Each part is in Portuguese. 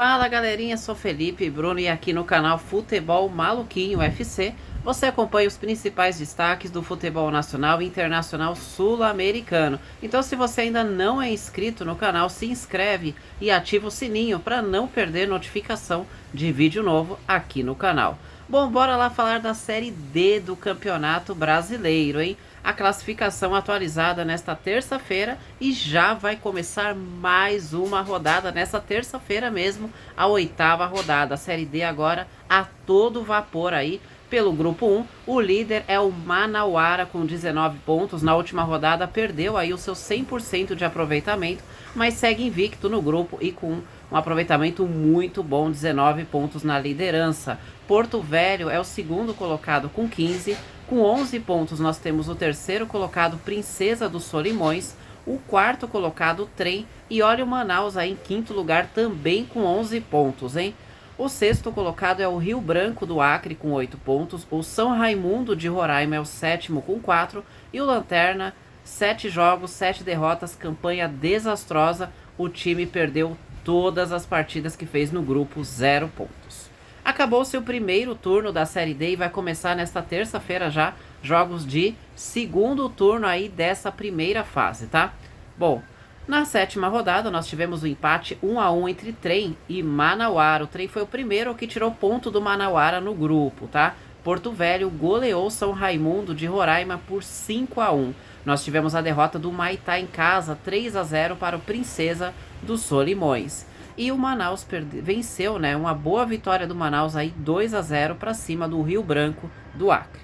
Fala galerinha, sou Felipe Bruno e aqui no canal Futebol Maluquinho FC você acompanha os principais destaques do futebol nacional e internacional sul-americano. Então se você ainda não é inscrito no canal, se inscreve e ativa o sininho para não perder notificação de vídeo novo aqui no canal. Bom, bora lá falar da Série D do Campeonato Brasileiro, hein? A classificação atualizada nesta terça-feira e já vai começar mais uma rodada nessa terça-feira mesmo, a 8ª rodada. A Série D agora a todo vapor aí. Pelo grupo 1, o líder é o Manauara com 19 pontos. Na última rodada perdeu aí o seu 100% de aproveitamento, mas segue invicto no grupo e com um aproveitamento muito bom, 19 pontos na liderança. Porto Velho é o segundo colocado com 15. Com 11 pontos nós temos o terceiro colocado, Princesa dos Solimões, o quarto colocado, Trem, e olha o Manaus aí em quinto lugar também com 11 pontos, hein? O sexto colocado é o Rio Branco do Acre com 8 pontos, o São Raimundo de Roraima é o sétimo com 4 e o Lanterna, 7 jogos, 7 derrotas, campanha desastrosa, o time perdeu todas as partidas que fez no grupo, 0 pontos. Acabou-se o primeiro turno da Série D e vai começar nesta terça-feira já jogos de segundo turno aí dessa primeira fase, tá? Bom, na sétima rodada nós tivemos o empate 1-1 entre Trem e Manauara. O Trem foi o primeiro que tirou ponto do Manauara no grupo, tá? Porto Velho goleou São Raimundo de Roraima por 5-1. Nós tivemos a derrota do Maitá em casa, 3-0 para o Princesa dos Solimões. E o Manaus venceu, né? Uma boa vitória do Manaus aí, 2-0 para cima do Rio Branco do Acre.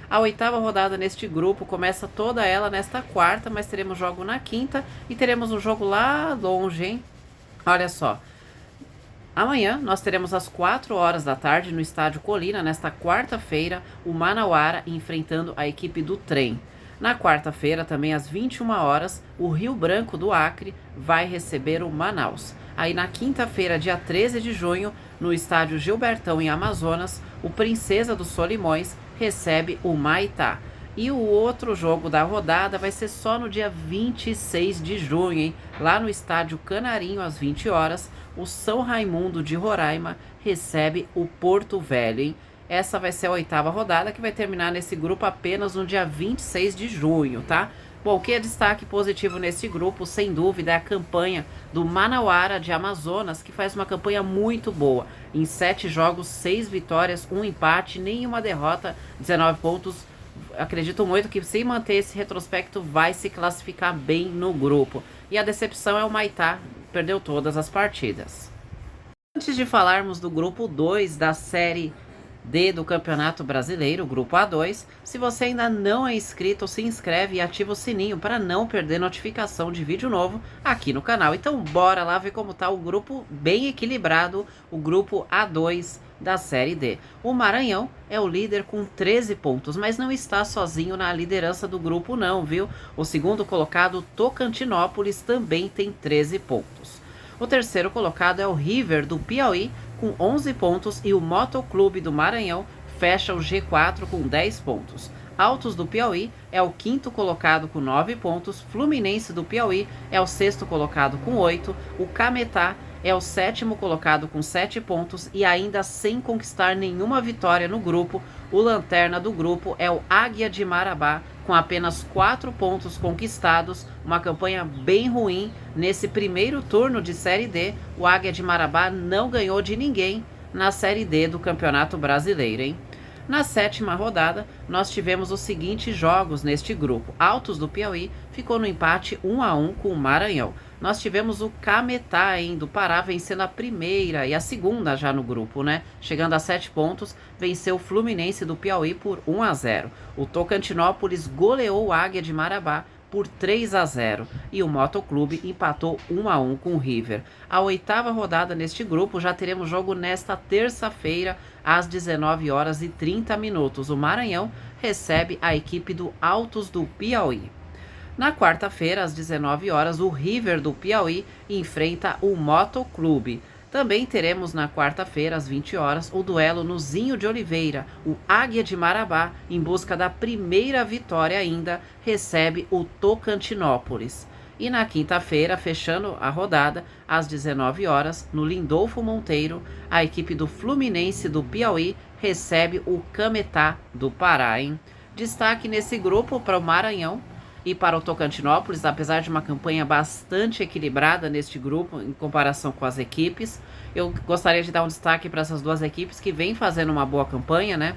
A 8ª rodada neste grupo começa toda ela nesta quarta, mas teremos jogo na quinta e teremos um jogo lá longe, hein? Olha só. Amanhã nós teremos às 4 horas da tarde no Estádio Colina, nesta quarta-feira, o Manauara enfrentando a equipe do Trem. Na quarta-feira, também às 21 horas, o Rio Branco do Acre vai receber o Manaus. Aí na quinta-feira, dia 13 de junho, no estádio Gilbertão, em Amazonas, o Princesa dos Solimões recebe o Maitá. E o outro jogo da rodada vai ser só no dia 26 de junho, hein? Lá no estádio Canarinho, às 20 horas, o São Raimundo de Roraima recebe o Porto Velho, hein? Essa vai ser a 8ª rodada, que vai terminar nesse grupo apenas no dia 26 de junho, tá? Bom, o que é destaque positivo nesse grupo, sem dúvida, é a campanha do Manauara de Amazonas, que faz uma campanha muito boa. Em 7 jogos, 6 vitórias, 1 empate, nenhuma derrota, 19 pontos. Acredito muito que, se manter esse retrospecto, vai se classificar bem no grupo. E a decepção é o Maitá, perdeu todas as partidas. Antes de falarmos do grupo 2 da Série D do Campeonato Brasileiro, grupo A2, se você ainda não é inscrito, se inscreve e ativa o sininho para não perder notificação de vídeo novo aqui no canal. Então bora lá ver como tá o grupo bem equilibrado, o grupo A2 da Série D. O Maranhão é o líder com 13 pontos, mas não está sozinho na liderança do grupo não, viu? O segundo colocado, Tocantinópolis, também tem 13 pontos. O terceiro colocado é o River do Piauí, com 11 pontos, e o Motoclube do Maranhão fecha o G4 com 10 pontos. Altos do Piauí é o quinto colocado com 9 pontos, Fluminense do Piauí é o sexto colocado com 8, o Cametá é o sétimo colocado com 7 pontos e ainda sem conquistar nenhuma vitória no grupo, o lanterna do grupo é o Águia de Marabá, com apenas 4 pontos conquistados, uma campanha bem ruim nesse primeiro turno de Série D. O Águia de Marabá não ganhou de ninguém na Série D do Campeonato Brasileiro, hein? Na 7ª rodada, nós tivemos os seguintes jogos neste grupo. Altos do Piauí ficou no empate 1-1 com o Maranhão. Nós tivemos o Cametá do Pará vencendo a primeira e a segunda já no grupo, né? Chegando a 7 pontos, venceu o Fluminense do Piauí por 1-0. O Tocantinópolis goleou o Águia de Marabá por 3-0 e o Motoclube empatou 1-1 com o River. A 8ª rodada neste grupo já teremos jogo nesta terça-feira às 19h30. O Maranhão recebe a equipe do Altos do Piauí. Na quarta-feira, às 19 horas, o River do Piauí enfrenta o Motoclube. Também teremos na quarta-feira, às 20 horas, o duelo no Zinho de Oliveira. O Águia de Marabá, em busca da primeira vitória ainda, recebe o Tocantinópolis. E na quinta-feira, fechando a rodada, às 19 horas, no Lindolfo Monteiro, a equipe do Fluminense do Piauí recebe o Cametá do Pará, hein? Destaque nesse grupo para o Maranhão e para o Tocantinópolis, apesar de uma campanha bastante equilibrada neste grupo em comparação com as equipes. Eu gostaria de dar um destaque para essas duas equipes que vêm fazendo uma boa campanha, né?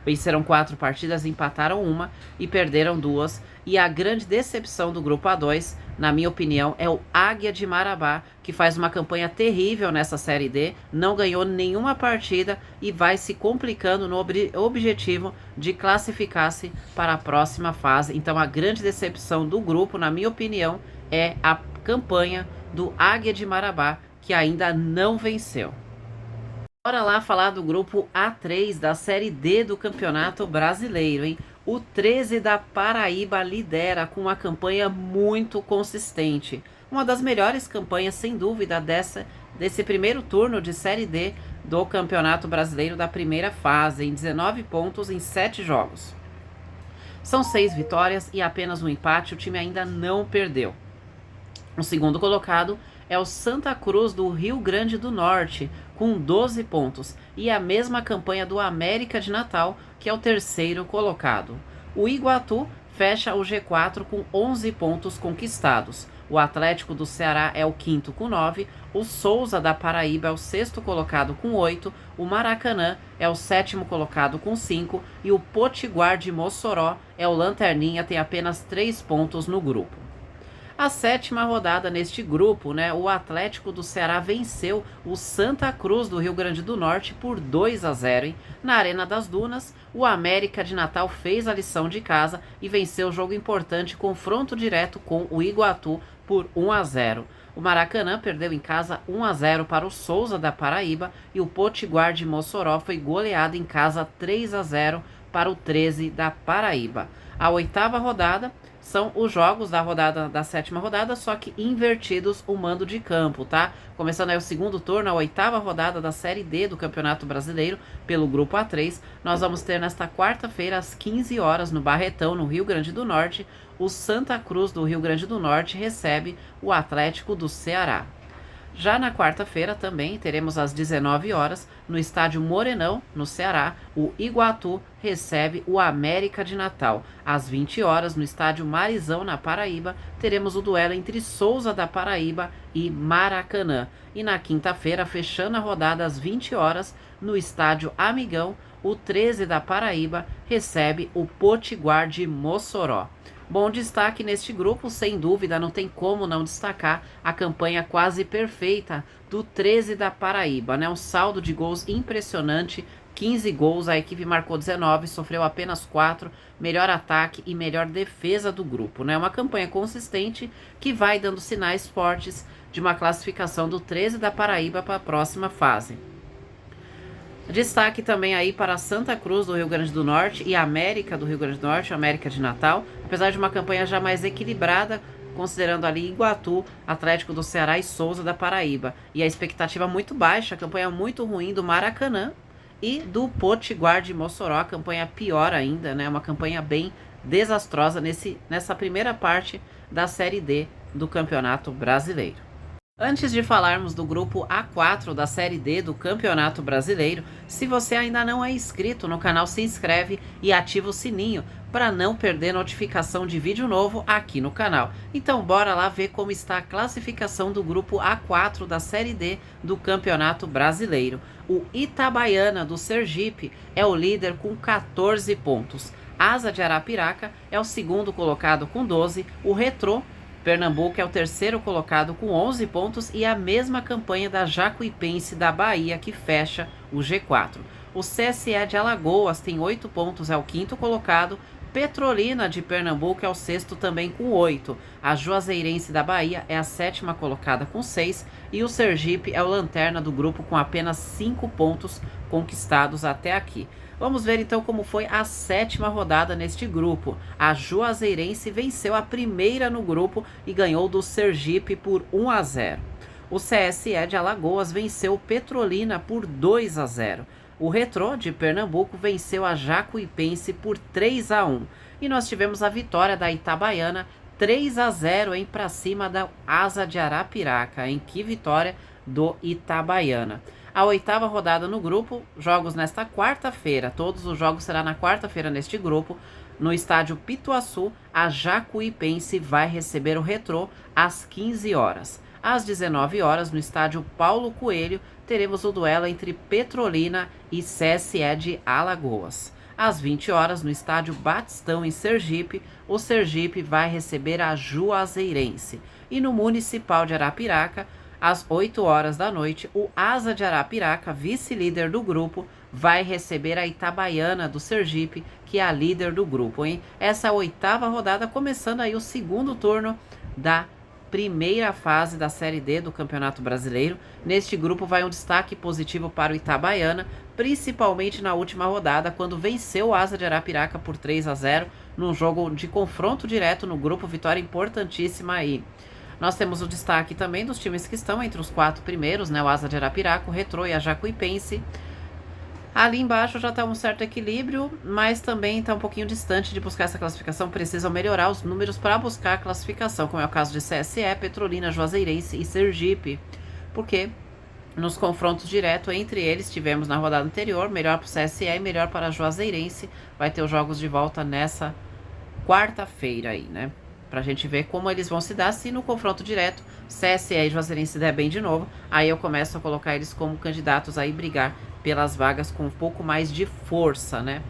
Venceram 4 partidas, empataram uma e perderam 2. E a grande decepção do grupo A2, na minha opinião, é o Águia de Marabá, que faz uma campanha terrível nessa Série D, não ganhou nenhuma partida e vai se complicando no objetivo de classificar-se para a próxima fase. Então a grande decepção do grupo, na minha opinião, é a campanha do Águia de Marabá, que ainda não venceu. Bora lá falar do grupo A3 da Série D do Campeonato Brasileiro, hein? O 13 da Paraíba lidera com uma campanha muito consistente. Uma das melhores campanhas, sem dúvida, desse primeiro turno de Série D do Campeonato Brasileiro da primeira fase, em 19 pontos em 7 jogos. São 6 vitórias e apenas um empate, o time ainda não perdeu. O segundo colocado é o Santa Cruz do Rio Grande do Norte, com 12 pontos, e a mesma campanha do América de Natal, que é o terceiro colocado. O Iguatu fecha o G4 com 11 pontos conquistados. O Atlético do Ceará é o quinto com 9, o Souza da Paraíba é o sexto colocado com 8, o Maracanã é o sétimo colocado com 5 e o Potiguar de Mossoró é o lanterninha, tem apenas 3 pontos no grupo. A sétima rodada neste grupo, né, o Atlético do Ceará venceu o Santa Cruz do Rio Grande do Norte por 2-0. Hein? Na Arena das Dunas, o América de Natal fez a lição de casa e venceu o jogo importante, confronto direto com o Iguatu por 1-0. O Maracanã perdeu em casa 1-0 para o Souza da Paraíba e o Potiguar de Mossoró foi goleado em casa 3-0 para o 13 da Paraíba. A oitava rodada são os jogos da sétima rodada, só que invertidos o mando de campo, tá? Começando aí o segundo turno, a oitava rodada da Série D do Campeonato Brasileiro, pelo Grupo A3, nós vamos ter nesta quarta-feira, às 15 horas, no Barretão, no Rio Grande do Norte, o Santa Cruz do Rio Grande do Norte recebe o Atlético do Ceará. Já na quarta-feira também teremos às 19 horas, no estádio Morenão, no Ceará, o Iguatu recebe o América de Natal. Às 20 horas, no estádio Marizão, na Paraíba, teremos o duelo entre Souza da Paraíba e Maracanã. E na quinta-feira, fechando a rodada às 20 horas, no estádio Amigão, o 13 da Paraíba recebe o Potiguar de Mossoró. Bom destaque neste grupo, sem dúvida, não tem como não destacar a campanha quase perfeita do 13 da Paraíba, né? Um saldo de gols impressionante, 15 gols, a equipe marcou 19, sofreu apenas 4, melhor ataque e melhor defesa do grupo, né? Uma campanha consistente que vai dando sinais fortes de uma classificação do 13 da Paraíba para a próxima fase. Destaque também aí para Santa Cruz do Rio Grande do Norte e América do Rio Grande do Norte, América de Natal, apesar de uma campanha já mais equilibrada, considerando ali Iguatu, Atlético do Ceará e Souza da Paraíba. E a expectativa muito baixa, a campanha muito ruim do Maracanã e do Potiguar de Mossoró, a campanha pior ainda, né? Uma campanha bem desastrosa nessa primeira parte da Série D do Campeonato Brasileiro. Antes de falarmos do grupo A4 da Série D do Campeonato Brasileiro, se você ainda não é inscrito no canal, se inscreve e ativa o sininho para não perder notificação de vídeo novo aqui no canal. Então bora lá ver como está a classificação do grupo A4 da Série D do Campeonato Brasileiro. O Itabaiana do Sergipe é o líder com 14 pontos. Asa de Arapiraca é o segundo colocado com 12, o Retrô Pernambuco é o terceiro colocado com 11 pontos e a mesma campanha da Jacuipense da Bahia, que fecha o G4. O CSE de Alagoas tem 8 pontos, é o quinto colocado. Petrolina de Pernambuco é o sexto também com 8. A Juazeirense da Bahia é a sétima colocada com 6. E o Sergipe é o lanterna do grupo com apenas 5 pontos conquistados até aqui. Vamos ver então como foi a sétima rodada neste grupo. A Juazeirense venceu a primeira no grupo e ganhou do Sergipe por 1-0. O CSE de Alagoas venceu o Petrolina por 2-0. O Retrô de Pernambuco venceu a Jacuipense por 3-1. E nós tivemos a vitória da Itabaiana 3-0, hein, para cima da Asa de Arapiraca, em que vitória do Itabaiana. A oitava rodada no grupo, jogos nesta quarta-feira. Todos os jogos serão na quarta-feira neste grupo. No estádio Pituaçu, a Jacuipense vai receber o Retrô às 15 horas. Às 19 horas, no estádio Paulo Coelho, teremos o duelo entre Petrolina e CSE de Alagoas. Às 20 horas, no estádio Batistão, em Sergipe, o Sergipe vai receber a Juazeirense. E no Municipal de Arapiraca, às 8 horas da noite, o Asa de Arapiraca, vice-líder do grupo, vai receber a Itabaiana do Sergipe, que é a líder do grupo, hein? Essa é a oitava rodada, começando aí o segundo turno da primeira fase da Série D do Campeonato Brasileiro. Neste grupo vai um destaque positivo para o Itabaiana, principalmente na última rodada, quando venceu o Asa de Arapiraca por 3-0, num jogo de confronto direto no grupo, vitória importantíssima aí. Nós temos o destaque também dos times que estão entre os 4 primeiros, né? O Asa de Arapiraca, o Retrô e a Jacuipense. Ali embaixo já está um certo equilíbrio, mas também está um pouquinho distante de buscar essa classificação. Precisam melhorar os números para buscar a classificação, como é o caso de CSE, Petrolina, Juazeirense e Sergipe. Porque nos confrontos diretos entre eles, tivemos na rodada anterior, melhor para o CSE e melhor para a Juazeirense. Vai ter os jogos de volta nessa quarta-feira aí, né? Pra gente ver como eles vão se dar. Se no confronto direto CSE e Juazeirense se der bem de novo, aí eu começo a colocar eles como candidatos a ir brigar pelas vagas com um pouco mais de força, né,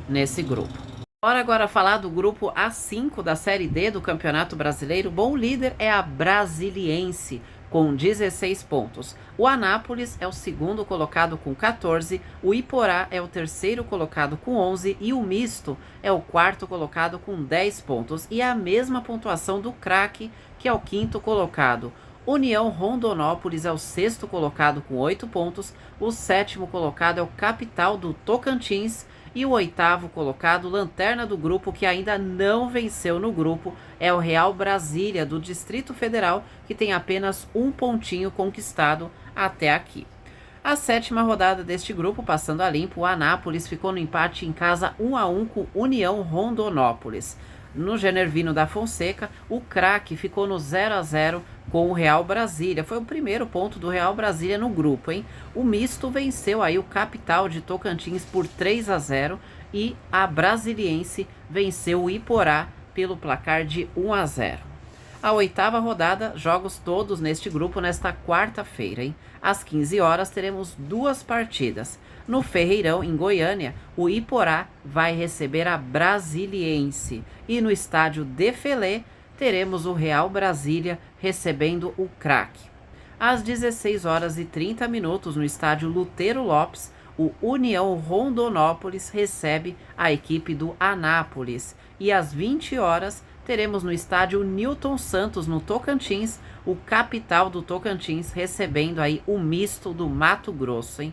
nesse grupo. Bora agora falar do grupo A5 da Série D do Campeonato Brasileiro. Bom, o líder é a Brasiliense, com 16 pontos. O Anápolis é o segundo colocado com 14, o Iporá é o terceiro colocado com 11 e o Misto é o quarto colocado com 10 pontos. E a mesma pontuação do Craque, que é o quinto colocado. União Rondonópolis é o sexto colocado com 8 pontos, o sétimo colocado é o Capital do Tocantins e o oitavo colocado, lanterna do grupo, que ainda não venceu no grupo, é o Real Brasília do Distrito Federal, que tem apenas um pontinho conquistado até aqui. A sétima rodada deste grupo, passando a limpo, o Anápolis ficou no empate em casa 1-1 com União Rondonópolis. No Genervino da Fonseca, o Craque ficou no 0-0 com o Real Brasília. Foi o primeiro ponto do Real Brasília no grupo, hein? O Misto venceu aí o Capital de Tocantins por 3-0 e a Brasiliense venceu o Iporá pelo placar de 1-0. A oitava rodada, jogos todos neste grupo nesta quarta-feira, hein? Às 15 horas teremos 2 partidas. No Ferreirão, em Goiânia, o Iporá vai receber a Brasiliense. E no estádio Defelé, teremos o Real Brasília recebendo o Craque. Às 16 horas e 30 minutos, no estádio Lutero Lopes, o União Rondonópolis recebe a equipe do Anápolis. E às 20 horas, teremos no estádio Newton Santos, no Tocantins, o Capital do Tocantins recebendo aí o Misto do Mato Grosso, hein?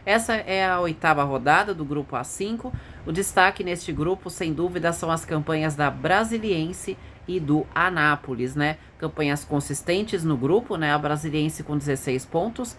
Essa é a oitava rodada do grupo A5. O destaque neste grupo, sem dúvida, são as campanhas da Brasiliense e do Anápolis, né? Campanhas consistentes no grupo, né? A Brasiliense com 16 pontos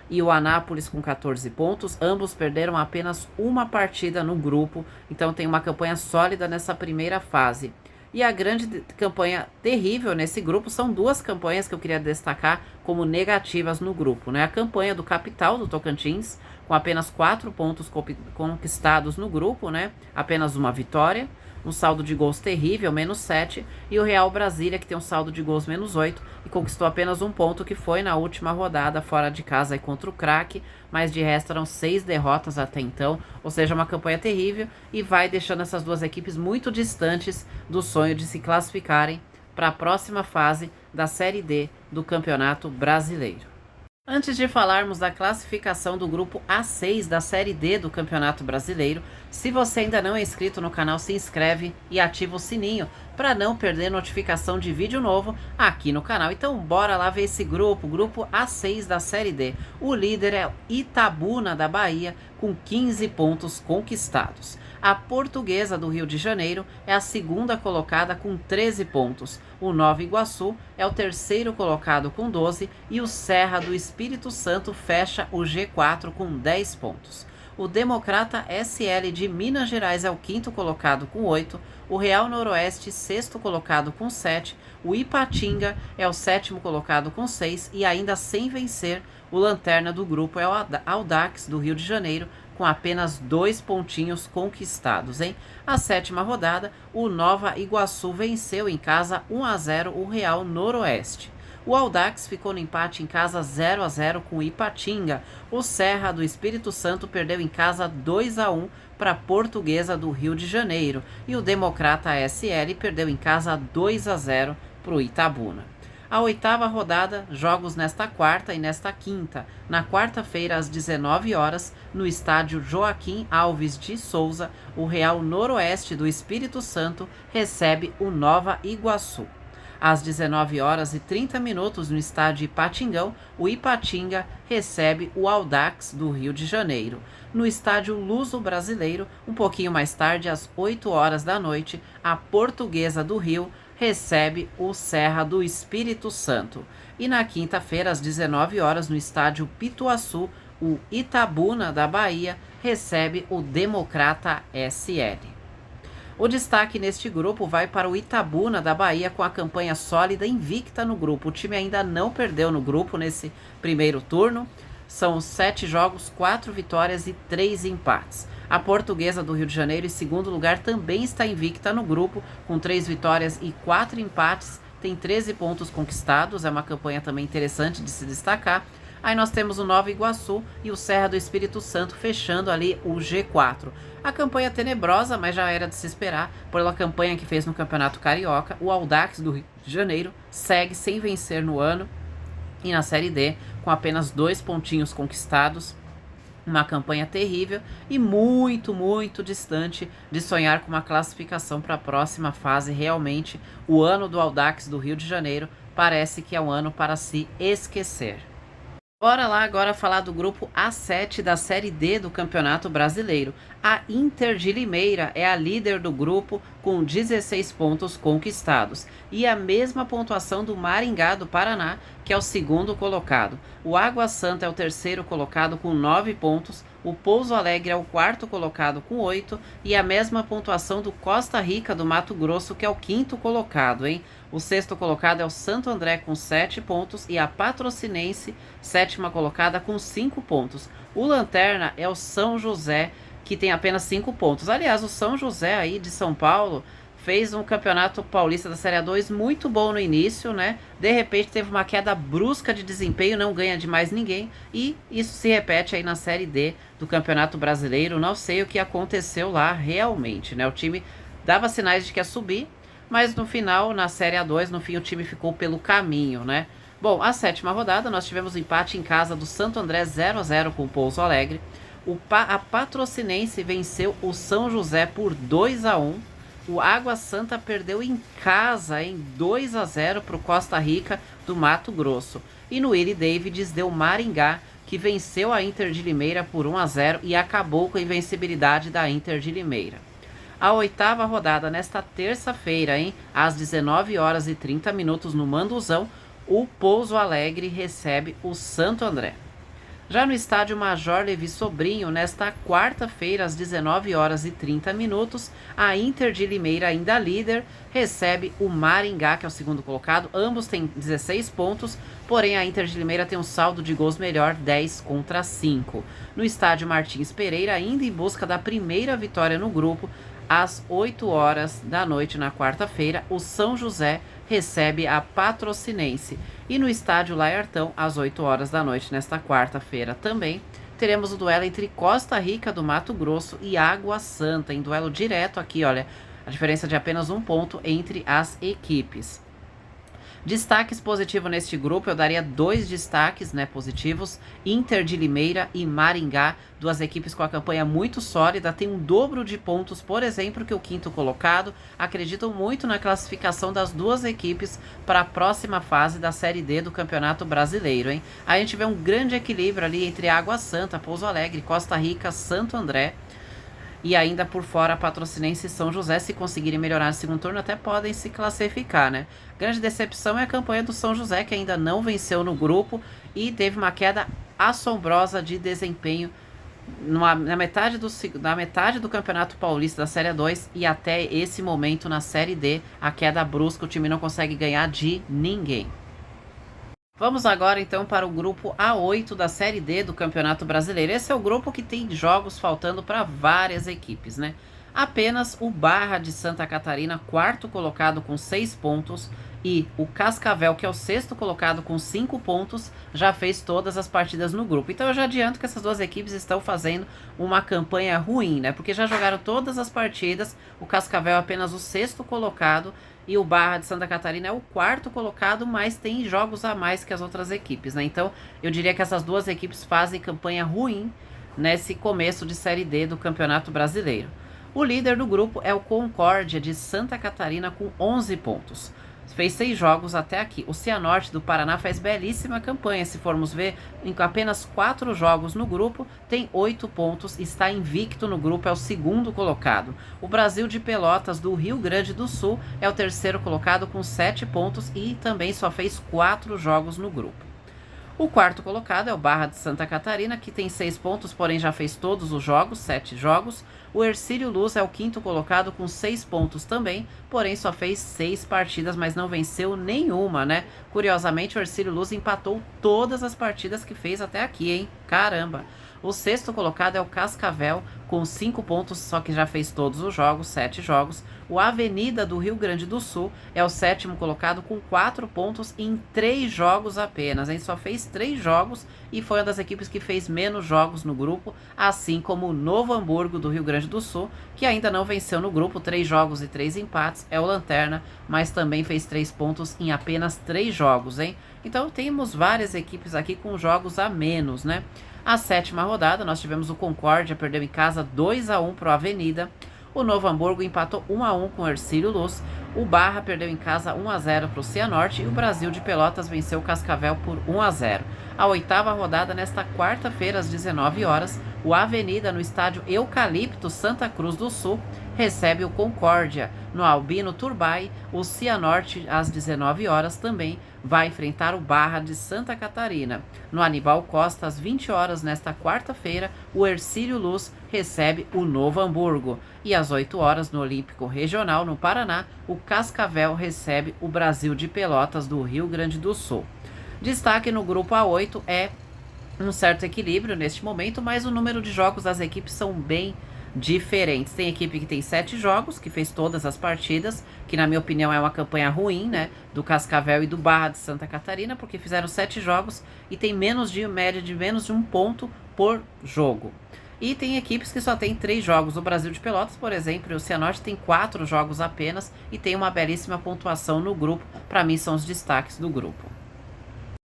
e o Anápolis com 14 pontos. Ambos perderam apenas uma partida no grupo, então tem uma campanha sólida nessa primeira fase. E a grande campanha terrível nesse grupo são 2 campanhas que eu queria destacar como negativas no grupo, né? A campanha do Capital do Tocantins, com apenas 4 pontos conquistados no grupo, né? Apenas uma vitória, um saldo de gols terrível, -7, e o Real Brasília, que tem um saldo de gols -8 e conquistou apenas um ponto, que foi na última rodada fora de casa aí contra o Craque, mas de resto eram 6 derrotas até então, ou seja, uma campanha terrível, e vai deixando essas 2 equipes muito distantes do sonho de se classificarem para a próxima fase da Série D do Campeonato Brasileiro. Antes de falarmos da classificação do grupo A6 da Série D do Campeonato Brasileiro, se você ainda não é inscrito no canal, se inscreve e ativa o sininho para não perder notificação de vídeo novo aqui no canal. Então bora lá ver esse grupo A6 da Série D. O líder é Itabuna da Bahia, com 15 pontos conquistados. A Portuguesa do Rio de Janeiro é a segunda colocada com 13 pontos. O Nova Iguaçu é o terceiro colocado com 12 e o Serra do Espírito Santo fecha o G4 com 10 pontos. O Democrata SL de Minas Gerais é o quinto colocado com 8, o Real Noroeste, sexto colocado com 7, o Ipatinga é o sétimo colocado com 6 e ainda sem vencer, o lanterna do grupo é o Audax do Rio de Janeiro, com apenas 2 pontinhos conquistados, hein? A sétima rodada, o Nova Iguaçu venceu em casa 1-0 o Real Noroeste. O Audax ficou no empate em casa 0-0 com o Ipatinga. O Serra do Espírito Santo perdeu em casa 2-1 para a Portuguesa do Rio de Janeiro. E o Democrata SL perdeu em casa 2-0 para o Itabuna. A oitava rodada, jogos nesta quarta e nesta quinta. Na quarta-feira, às 19 horas, no estádio Joaquim Alves de Souza, o Real Noroeste do Espírito Santo recebe o Nova Iguaçu. Às 19 horas e 30 minutos, no estádio Ipatingão, o Ipatinga recebe o Audax do Rio de Janeiro. No estádio Luso Brasileiro, um pouquinho mais tarde, às 8 horas da noite, a Portuguesa do Rio recebe o Serra do Espírito Santo. E na quinta-feira, às 19 horas, no estádio Pituaçu, o Itabuna da Bahia recebe o Democrata SL. O destaque neste grupo vai para o Itabuna da Bahia com a campanha sólida invicta no grupo. O time ainda não perdeu no grupo nesse primeiro turno. São 7 jogos, 4 vitórias e 3 empates. A Portuguesa do Rio de Janeiro, em segundo lugar, também está invicta no grupo, com 3 vitórias e 4 empates. Tem 13 pontos conquistados, é uma campanha também interessante de se destacar. Aí nós temos o Nova Iguaçu e o Serra do Espírito Santo fechando ali o G4. A campanha tenebrosa, mas já era de se esperar, pela campanha que fez no Campeonato Carioca. O Audax do Rio de Janeiro segue sem vencer no ano e na Série D, com apenas 2 pontinhos conquistados. Uma campanha terrível e muito, muito distante de sonhar com uma classificação para a próxima fase. Realmente, o ano do Audax do Rio de Janeiro parece que é um ano para se esquecer. Bora lá agora falar do grupo A7 da Série D do Campeonato Brasileiro. A Inter de Limeira é a líder do grupo com 16 pontos conquistados e a mesma pontuação do Maringá do Paraná, que é o segundo colocado. O Água Santa é o terceiro colocado com 9 pontos, o Pouso Alegre é o quarto colocado com 8 e a mesma pontuação do Costa Rica do Mato Grosso, que é o quinto colocado, hein? O sexto colocado é o Santo André com 7 pontos e a Patrocinense, sétima colocada, com 5 pontos. O Lanterna é o São José, que tem apenas 5 pontos. Aliás, o São José aí de São Paulo fez um campeonato paulista da Série A2 muito bom no início, né? De repente teve uma queda brusca de desempenho, não ganha de mais ninguém. E isso se repete aí na Série D do Campeonato Brasileiro. Não sei o que aconteceu lá realmente, né? O time dava sinais de que ia subir, mas no final, na Série A2, no fim o time ficou pelo caminho, né? Bom, a sétima rodada nós tivemos o empate em casa do Santo André 0-0 com o Pouso Alegre. A Patrocinense venceu o São José por 2-1. O Água Santa perdeu em casa em 2-0 para o Costa Rica do Mato Grosso. E no Willie Davids deu Maringá, que venceu a Inter de Limeira por 1-0 e acabou com a invencibilidade da Inter de Limeira. A oitava rodada nesta terça-feira, hein? Às 19 horas e 30 minutos no Manduzão, o Pouso Alegre recebe o Santo André. Já no estádio Major Levi Sobrinho, nesta quarta-feira, às 19 horas e 30 minutos, a Inter de Limeira, ainda líder, recebe o Maringá, que é o segundo colocado. Ambos têm 16 pontos, porém a Inter de Limeira tem um saldo de gols melhor, 10-5. No estádio Martins Pereira, ainda em busca da primeira vitória no grupo, às 8 horas da noite na quarta-feira, o São José recebe a Patrocinense. E no estádio Laertão, às 8 horas da noite nesta quarta-feira também, teremos o duelo entre Costa Rica do Mato Grosso e Água Santa, em duelo direto aqui, olha, a diferença de apenas 1 ponto entre as equipes. Destaques positivos neste grupo, eu daria 2 destaques, né, positivos, Inter de Limeira e Maringá, 2 equipes com a campanha muito sólida, tem um dobro de pontos, por exemplo, que o quinto colocado. Acreditam muito na classificação das 2 equipes para a próxima fase da Série D do Campeonato Brasileiro, hein? A gente vê um grande equilíbrio ali entre Água Santa, Pouso Alegre, Costa Rica, Santo André. E ainda por fora, a Patrocinense e São José, se conseguirem melhorar no segundo turno, até podem se classificar, né? Grande decepção é a campanha do São José, que ainda não venceu no grupo e teve uma queda assombrosa de desempenho na metade do Campeonato Paulista da Série 2 e até esse momento na Série D, a queda brusca, o time não consegue ganhar de ninguém. Vamos agora então para o grupo A8 da Série D do Campeonato Brasileiro. Esse é o grupo que tem jogos faltando para várias equipes, né? Apenas o Barra de Santa Catarina, quarto colocado com 6 pontos, e o Cascavel, que é o sexto colocado com 5 pontos, já fez todas as partidas no grupo. Então eu já adianto que essas duas equipes estão fazendo uma campanha ruim, né? Porque já jogaram todas as partidas, o Cascavel é apenas o sexto colocado e o Barra de Santa Catarina é o quarto colocado, mas tem jogos a mais que as outras equipes, né? Então eu diria que essas duas equipes fazem campanha ruim nesse começo de Série D do Campeonato Brasileiro. O líder do grupo é o Concórdia de Santa Catarina com 11 pontos. Fez 6 jogos até aqui. O Cianorte do Paraná faz belíssima campanha. Se formos ver, em apenas 4 jogos no grupo, tem 8 pontos, está invicto no grupo, é o segundo colocado. O Brasil de Pelotas do Rio Grande do Sul é o terceiro colocado com 7 pontos e também só fez 4 jogos no grupo. O quarto colocado é o Barra de Santa Catarina, que tem 6 pontos, porém já fez todos os jogos, 7 jogos. O Hercílio Luz é o quinto colocado com 6 pontos também, porém só fez 6 partidas, mas não venceu nenhuma, né? Curiosamente, o Hercílio Luz empatou todas as partidas que fez até aqui, hein? Caramba! O sexto colocado é o Cascavel, com 5 pontos, só que já fez todos os jogos, 7 jogos. O Avenida do Rio Grande do Sul é o sétimo colocado com 4 pontos em 3 jogos apenas, hein? Só fez 3 jogos e foi uma das equipes que fez menos jogos no grupo, assim como o Novo Hamburgo do Rio Grande do Sul, que ainda não venceu no grupo, 3 jogos e 3 empates, é o Lanterna, mas também fez 3 pontos em apenas 3 jogos, hein? Então temos várias equipes aqui com jogos a menos, né? A sétima rodada, nós tivemos o Concórdia, perdeu em casa 2-1 para o Avenida. O Novo Hamburgo empatou 1-1 com o Hercílio Luz. O Barra perdeu em casa 1-0 para o Cianorte. E o Brasil de Pelotas venceu o Cascavel por 1-0. A oitava rodada, nesta quarta-feira, às 19 horas, o Avenida, no estádio Eucalipto, Santa Cruz do Sul, recebe o Concórdia. No Albino Turbay, o Cianorte, às 19 horas, também vai enfrentar o Barra de Santa Catarina. No Aníbal Costa, às 20 horas, nesta quarta-feira, o Hercílio Luz recebe o Novo Hamburgo. E às 8 horas, no Olímpico Regional, no Paraná, o Cascavel recebe o Brasil de Pelotas do Rio Grande do Sul. Destaque no grupo A8 é um certo equilíbrio neste momento, mas o número de jogos das equipes são bem diferentes. Tem equipe que tem 7 jogos, que fez todas as partidas, que na minha opinião é uma campanha ruim, né, do Cascavel e do Barra de Santa Catarina, porque fizeram 7 jogos e tem média de menos de 1 ponto por jogo. E tem equipes que só tem 3 jogos. O Brasil de Pelotas, por exemplo, e o Cianorte tem 4 jogos apenas e tem uma belíssima pontuação no grupo. Para mim são os destaques do grupo.